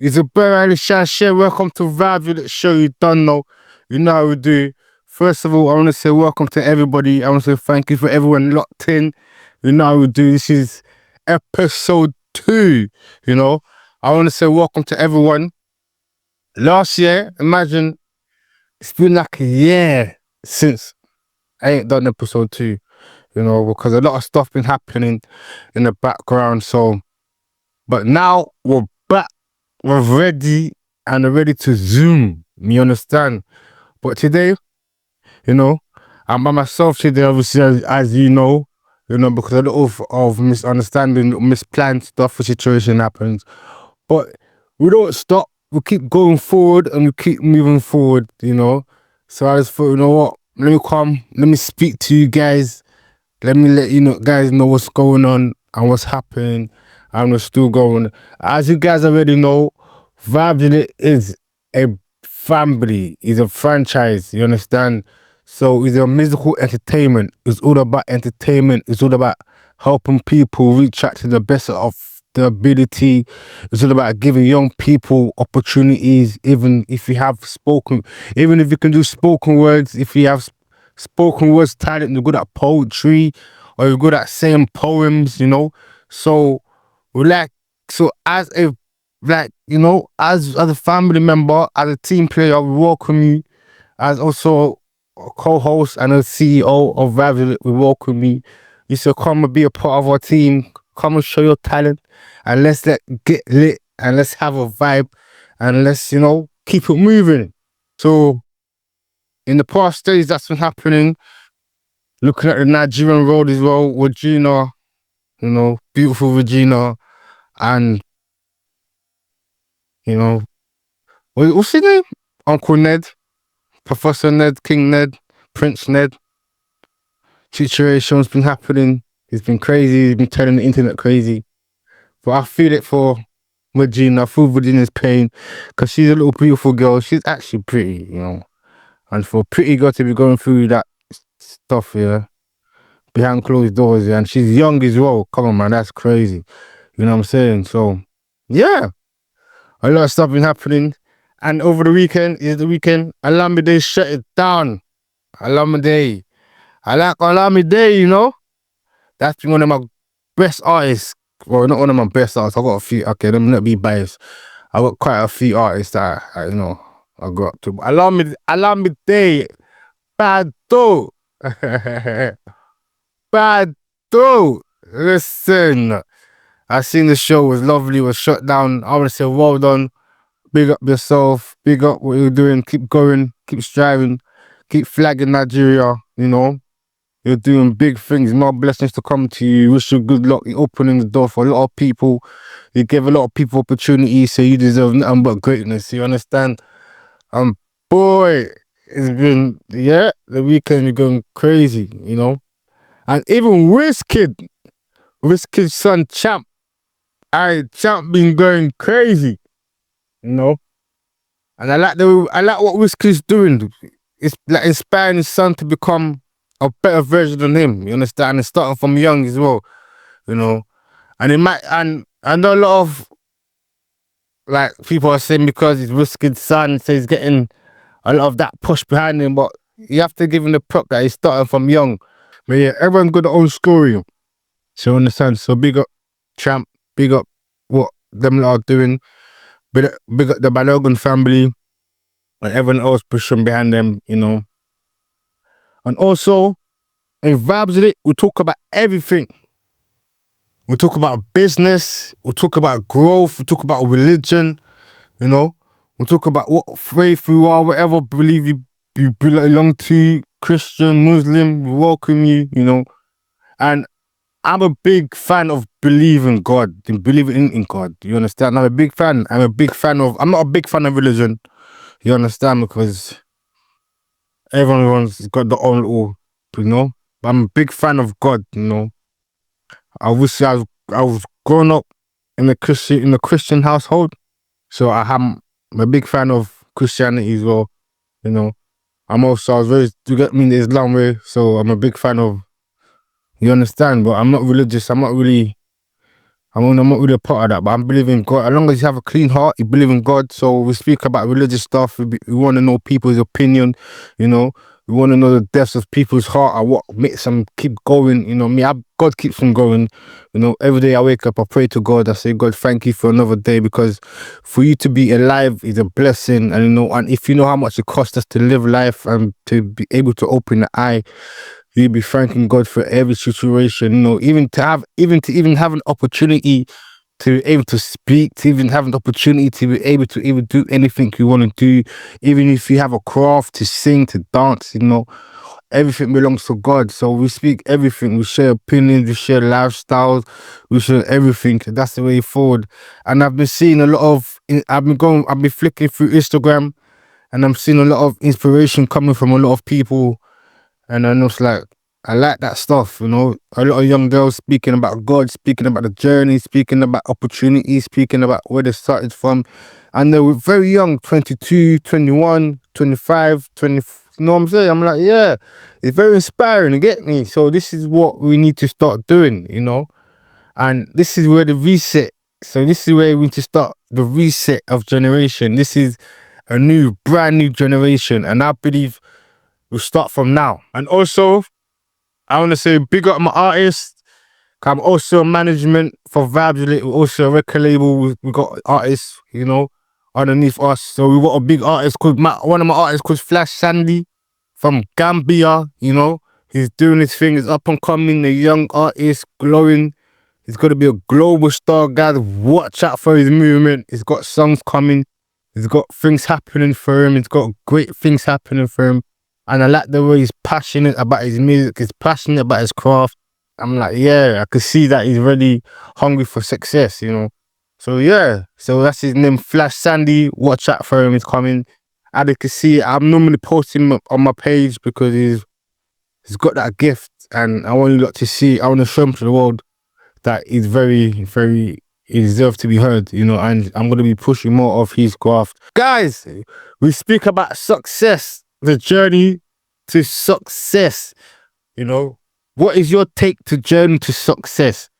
It's a bear share. Welcome to Vibez.Wid show. You don't know. You know how we do. First of all, I want to say welcome to everybody. I want to say thank you for everyone locked in. You know how we do. This is episode 2. You know, I want to say welcome to everyone. Last year, imagine it's been like a year since I ain't done episode 2. You know, because a lot of stuff been happening in the background. So, but now we're back. We're ready and are ready to zoom. You understand? But today, you know, I'm by myself today, obviously, as you know, because a lot of misunderstanding, misplanned stuff, a situation happens. But we don't stop. We keep going forward and we keep moving forward, So I just thought, you know what? Let me speak to you guys. Let me let guys know what's going on and what's happening and we're still going. As you guys already know, Vibez is a family, is a franchise, you understand? So it's a musical entertainment. It's all about entertainment. It's all about helping people reach out to the best of their ability. It's all about giving young people opportunities, even if you can do spoken words, if you have spoken words talent, you're good at poetry or you're good at saying poems, So so as a as a family member, as a team player, we welcome you. As also a co-host and a CEO of Vibez, we welcome you. You should come and be a part of our team. Come and show your talent and get lit and let's have a vibe and let's, keep it moving. So in the past days that's been happening, looking at the Nigerian road as well, Regina, beautiful Regina, and, what's his name? Uncle Ned, Professor Ned, King Ned, Prince Ned. Situation's been happening. It's been crazy. He's been telling the internet crazy. But I feel it for Regina. I feel Regina's pain because she's a little beautiful girl. She's actually pretty, And for a pretty girl to be going through that stuff, behind closed doors, and she's young as well. Come on, man, that's crazy. You know what I'm saying? So, yeah, a lot of stuff been happening. And over the weekend, Alamide shut it down. Alamide. I like Alamide, That's been one of my best artists. Well, not one of my best artists. I got a few. Okay, let me not be biased. I got quite a few artists that I got up to. But Alamide, bad though. Bad though. Listen, I seen the show was lovely, was shut down. I want to say well done. Big up yourself. Big up what you're doing. Keep going. Keep striving. Keep flagging Nigeria. You're doing big things. More blessings to come to you. Wish you good luck. You're opening the door for a lot of people. You give a lot of people opportunities, so you deserve nothing but greatness. You understand? Boy, it's been the weekend is going crazy. And even Wizkid's son Champ, Champ been going crazy. And I like what Wizkid's doing. It's like inspiring his son to become a better version than him. You understand? And starting from young as well. And I know a lot of people are saying because he's Wizkid's son, so he's getting a lot of that push behind him, but you have to give him the prop that he's starting from young. But yeah, everyone's got their own story. So you understand? So big up Champ, big up what them lot are doing. Big up the Balogun family and everyone else pushing behind them, And also, in Vibez.Wid, we talk about everything. We talk about business, we talk about growth, we talk about religion, We talk about what faith you are, whatever belief you belong to, Christian, Muslim, we welcome you, And I'm a big fan of believing God, believing in God. You understand? I'm a big fan. I'm not a big fan of religion. You understand? Because everyone's got their own little, But I'm a big fan of God, I wish I was growing up in a Christian household. So I'm a big fan of Christianity as well, I was raised to get me in the Islam way, so I'm a big fan of, you understand, but I'm not religious. I'm I'm not really a part of that, but I'm believing God. As long as you have a clean heart, you believe in God. So we speak about religious stuff. We want to know people's opinion, you know. We want to know the depths of people's heart and what makes them keep going. You know, God keeps them going. You know, every day I wake up, I pray to God. I say, God, thank you for another day, because for you to be alive is a blessing. And, you know, and if you know how much it costs us to live life and to be able to open the eye, you'll be thanking God for every situation. You know, even to have an opportunity to be able to speak, to even have an opportunity to be able to even do anything you want to do, even if you have a craft to sing, to dance, you know, everything belongs to God. So we speak everything, we share opinions, we share lifestyles, we share everything. That's the way forward. And I've been seeing a lot of, I've been flicking through Instagram, and I'm seeing a lot of inspiration coming from a lot of people. And then it's like, I like that stuff, you know. A lot of young girls speaking about God, speaking about the journey, speaking about opportunities, speaking about where they started from. And they were very young, 22, 21, 25, 20. You know what I'm saying? I'm like, yeah, it's very inspiring, you get me? So this is what we need to start doing, you know. And this is where the reset. So this is where we need to start the reset of generation. This is a brand new generation. And I believe we'll start from now. And also, I want to say big up my artists. I'm also management for Vibez.Wid. We're also a record label. We got artists, you know, underneath us. So we got a big artist called one of my artists called Flash Sandy from Gambia, you know. He's doing his thing. He's up and coming, a young artist, glowing. He's going to be a global star, guys. Watch out for his movement. He's got songs coming. He's got things happening for him. He's got great things happening for him. And I like the way he's passionate about his music. He's passionate about his craft. I'm like, yeah, I could see that he's really hungry for success, you know. So yeah, so that's his name, Flash Sandy. Watch out for him, he's coming. As you can see, I'm normally posting him on my page because he's got that gift, and I want you lot to see, I want to show him to the world that he's he deserves to be heard, you know, and I'm going to be pushing more of his craft. Guys, we speak about success, the journey to success, you know. What is your take to journey to success?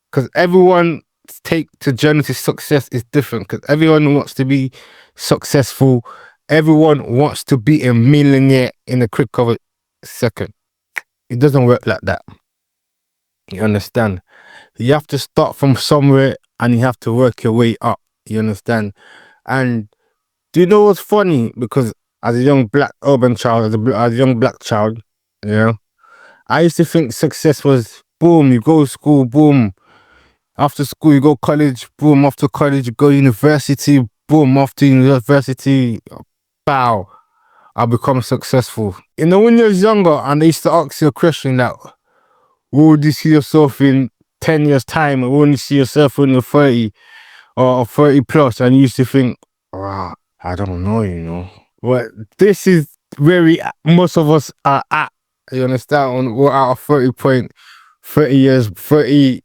Because everyone's take to journey to success is different, because everyone wants to be successful. Everyone wants to be a millionaire in a quick of a second. It doesn't work like that. You understand? You have to start from somewhere and you have to work your way up. You understand? And do you know what's funny? Because as a young black urban child, as a young black child, you know, I used to think success was boom, you go to school, boom. After school, you go college, boom. After college, you go university, boom. After university, bow, I'll become successful. You know, when you was younger and they used to ask you a question like, where would you see yourself in 10 years' time? Or where would you see yourself when you're 30 or 30 plus? And you used to think, wow, I don't know, you know. But this is where most of us are at. You understand? We're at a 30 years, 30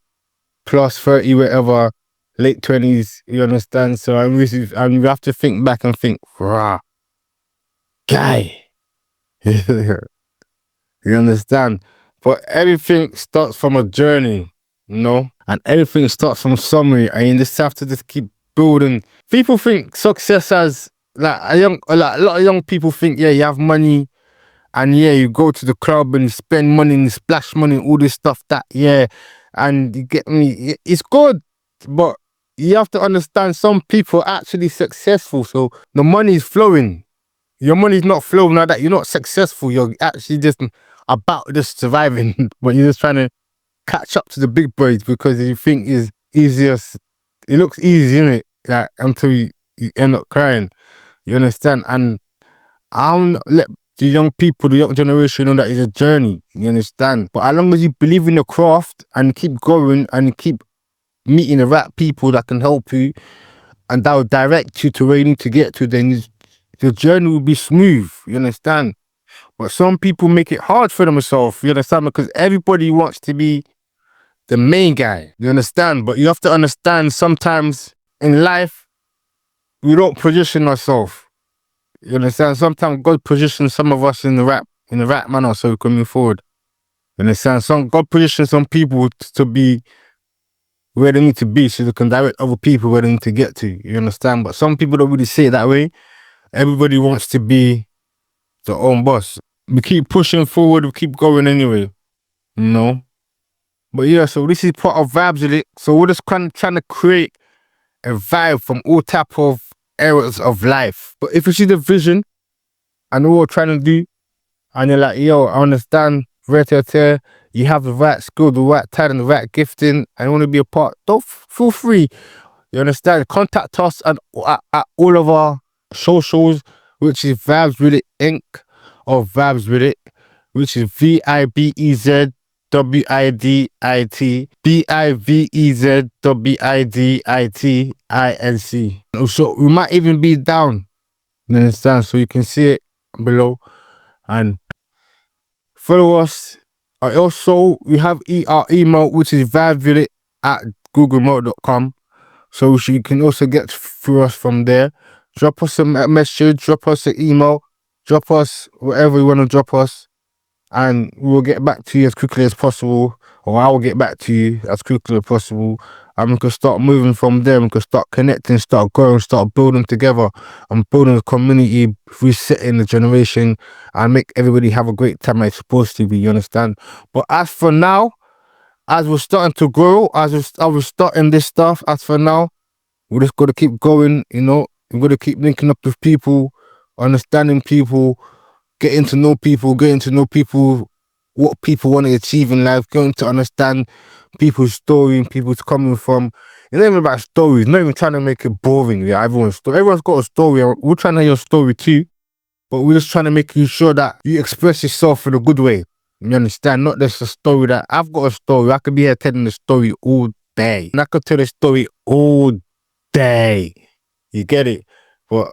plus, 30 whatever, late 20s. You understand? So and we have to think back and think, rah, guy. You understand? But everything starts from a journey, you know? And everything starts from somewhere, and you just have to just keep building. People think success as a lot of young people think, yeah, you have money, and yeah, you go to the club and you spend money and you splash money and all this stuff and you get me, it's good, but you have to understand some people are actually successful, so the money is flowing. Your money's not flowing like that. You're not successful. You're actually just about just surviving, but you're just trying to catch up to the big boys because you think is easier. It looks easy, innit? Like until you end up crying. You understand? And I don't let the young people, the young generation know that it's a journey. You understand? But as long as you believe in the craft and keep going and keep meeting the right people that can help you and that will direct you to where you need to get to, then the journey will be smooth. You understand? But some people make it hard for themselves. You understand? Because everybody wants to be the main guy. You understand? But you have to understand sometimes in life, we don't position ourselves. You understand? Sometimes God positions some of us in the right manner so we can move forward. You understand? God positions some people to be where they need to be so they can direct other people where they need to get to. You understand? But some people don't really see it that way. Everybody wants to be their own boss. We keep pushing forward, we keep going anyway, you know? But yeah, so this is part of Vibez.Wid. So we're just kind of trying to create a vibe from all type of areas of life. But if you see the vision and what we're trying to do, and you're like, yo, I understand, you have the right skill, the right talent, the right gifting, and you want to be a part, don't feel free. You understand? Contact us at all of our socials, which is Vibez.Wid Inc. or Vibez.Wid, which is Vibez.Wid Vibez.Wid So we might even be down, you understand? So you can see it below and follow us. Also, we have our email, which is vibez.wid@googlemail.com. So you can also get through us from there. Drop us a message, drop us an email, drop us whatever you want to drop us, and we'll get back to you as quickly as possible, or I will get back to you as quickly as possible, and we can start moving from there. We can start connecting, start growing, start building together, and building a community, resetting the generation, and make everybody have a great time like it's supposed to be, you understand? But as for now, as we're starting to grow, as we're starting this stuff, as for now, we just got to keep going, you know? We've got to keep linking up with people, understanding people, getting to know people, what people want to achieve in life, getting to understand people's story and people's coming from. It's not even about stories, not even trying to make it boring. Yeah, everyone's got a story. We're trying to hear your story too, but we're just trying to make you sure that you express yourself in a good way. You understand? Not just a story that I've got a story. I could be here telling the story all day, and I could tell the story all day. You get it? But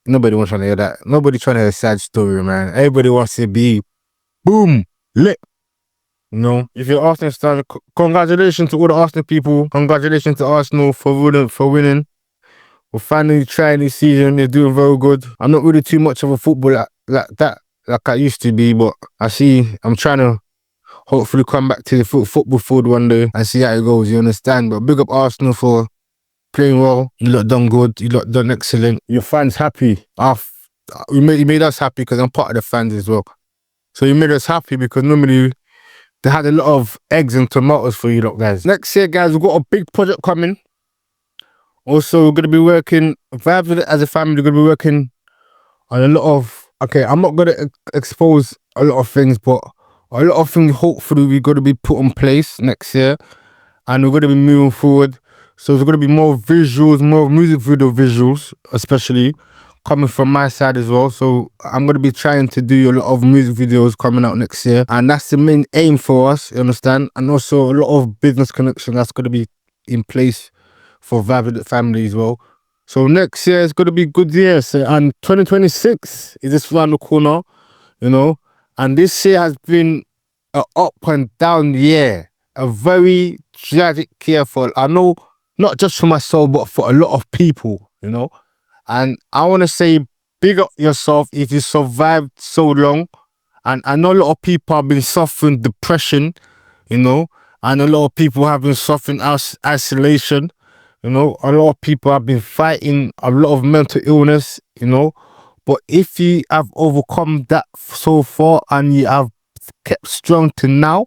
nobody wants to hear that. Nobody trying to hear a sad story, man. Everybody wants to be boom lit. You know, if you're Arsenal fan, congratulations to all the Arsenal people. Congratulations to Arsenal for winning. We're finally trying this season. They're doing very good. I'm not really too much of a footballer like I used to be, but I'm trying to hopefully come back to the football field one day and see how it goes. You understand? But big up Arsenal for playing well. You lot done good. You lot done excellent. Your fans happy. You made us happy because I'm part of the fans as well. So you made us happy because normally they had a lot of eggs and tomatoes for you lot, guys. Next year, guys, we've got a big project coming. Also, we're going to be working, Vibez.Wid as a family, we're going to be working on a lot of, okay, I'm not going to expose a lot of things, but a lot of things hopefully we're going to be put in place next year. And we're going to be moving forward. So there's going to be more visuals, more music video visuals, especially coming from my side as well. So I'm going to be trying to do a lot of music videos coming out next year. And that's the main aim for us, you understand? And also a lot of business connection that's going to be in place for Vibez.Wid family as well. So next year is going to be a good year. So, and 2026 is just around the corner, you know? And this year has been an up and down year. A very tragic year for, I know, not just for myself, but for a lot of people, you know? And I want to say, big up yourself if you survived so long. And I know a lot of people have been suffering depression, you know? And a lot of people have been suffering isolation, you know? A lot of people have been fighting a lot of mental illness, you know? But if you have overcome that so far and you have kept strong to now,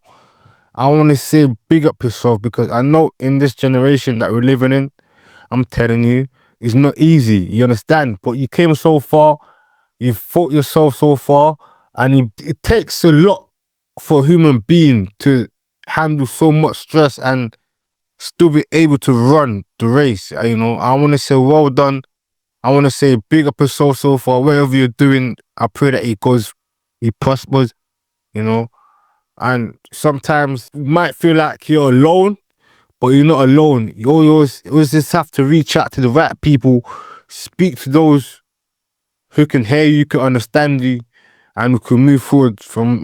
I want to say big up yourself, because I know in this generation that we're living in, I'm telling you, it's not easy, you understand? But you came so far, you've fought yourself so far, and it takes a lot for a human being to handle so much stress and still be able to run the race, you know? I want to say well done. I want to say big up yourself so far. Whatever you're doing, I pray that it prospers, you know? And sometimes you might feel like you're alone, but you're not alone. You always just have to reach out to the right people, speak to those who can hear you, can understand you, and we can move forward from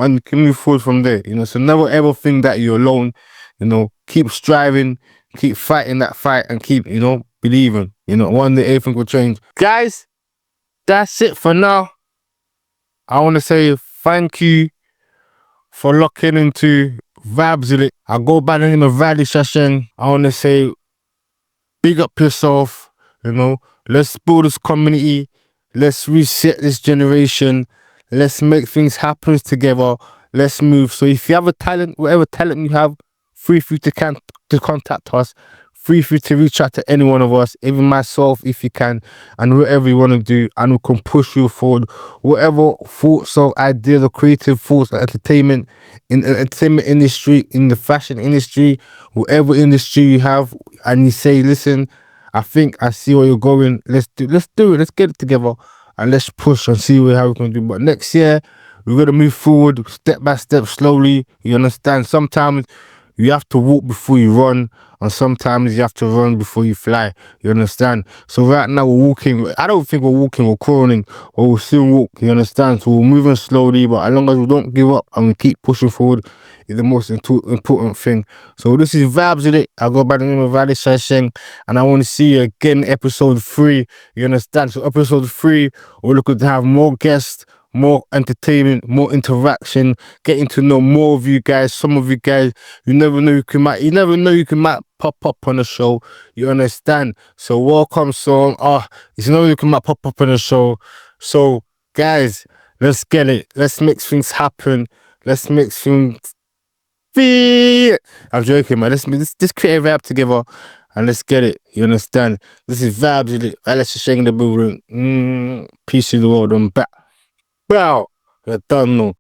there. You know, so never ever think that you're alone. You know, keep striving, keep fighting that fight, and keep, you know, believing. You know, one day everything will change. Guys, that's it for now. I want to say thank you for locking into Vibez.Wid. I go by the name of Riley Shasheng. I wanna say big up yourself, you know. Let's build this community. Let's reset this generation. Let's make things happen together. Let's move. So if you have a talent, whatever talent you have, free for you to contact us. Free for you to reach out to any one of us, even myself if you can, and whatever you want to do, and we can push you forward. Whatever thoughts or ideas or creative thoughts or entertainment in the entertainment industry, in the fashion industry, whatever industry you have, and you say, listen, I think I see where you're going. Let's do it. Let's get it together and let's push and see how we can do. But next year, we're gonna move forward step by step, slowly. You understand? Sometimes you have to walk before you run, and sometimes you have to run before you fly. You understand? So right now we're walking. I don't think we're walking, we're crawling, or we'll soon walk. You understand? So we're moving slowly, but as long as we don't give up and we keep pushing forward, is the most important thing. So this is Vibez.Wid. I go by the name of Riley Shasheng, and I want to see you again, episode 3. You understand? So episode 3, we're looking to have more guests, more entertainment, more interaction, getting to know more of you guys. Some of you guys, you never know you might pop up on the show. You understand? So welcome, song. You know you can might pop up on the show. So guys, let's get it. Let's make things happen. Let's make things feel. I'm joking, man. Let's create a rap together and let's get it. You understand? This is Vibez.Wid. Let's just shake the building. Peace in the world. I'm back. Well, I don't know.